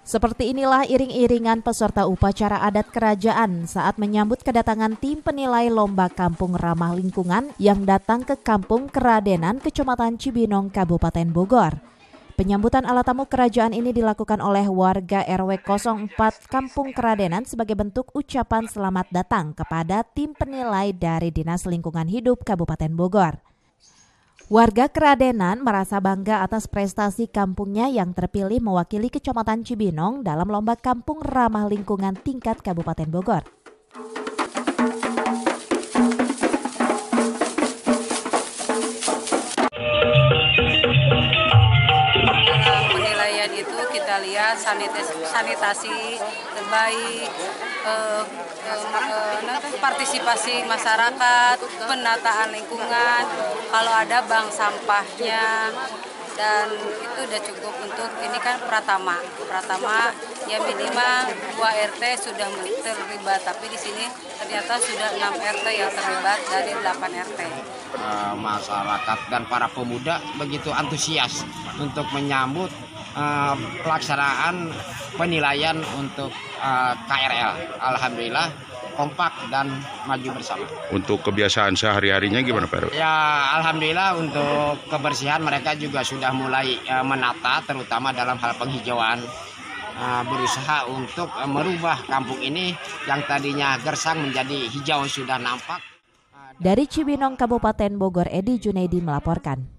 Seperti inilah iring-iringan peserta upacara adat kerajaan saat menyambut kedatangan tim penilai lomba kampung ramah lingkungan yang datang ke Kampung Keradenan, Kecamatan Cibinong, Kabupaten Bogor. Penyambutan ala tamu kerajaan ini dilakukan oleh warga RW 04 Kampung Keradenan sebagai bentuk ucapan selamat datang kepada tim penilai dari Dinas Lingkungan Hidup Kabupaten Bogor. Warga Keradenan merasa bangga atas prestasi kampungnya yang terpilih mewakili Kecamatan Cibinong dalam lomba kampung ramah lingkungan tingkat Kabupaten Bogor. Penilaian itu kita lihat sanitasi terbaik, partisipasi masyarakat, penataan lingkungan, kalau ada bank sampahnya, dan itu udah cukup untuk ini kan Pratama ya minimal 2 RT sudah terlibat, tapi di sini ternyata sudah 6 RT yang terlibat dari 8 RT. Masyarakat dan para pemuda begitu antusias untuk menyambut pelaksanaan penilaian untuk KRL. Alhamdulillah kompak dan maju bersama. Untuk kebiasaan sehari-harinya gimana Pak? Ya alhamdulillah untuk kebersihan mereka juga sudah mulai menata, terutama dalam hal penghijauan, berusaha untuk merubah kampung ini yang tadinya gersang menjadi hijau sudah nampak. Dari Cibinong, Kabupaten Bogor, Edi Junaidi melaporkan.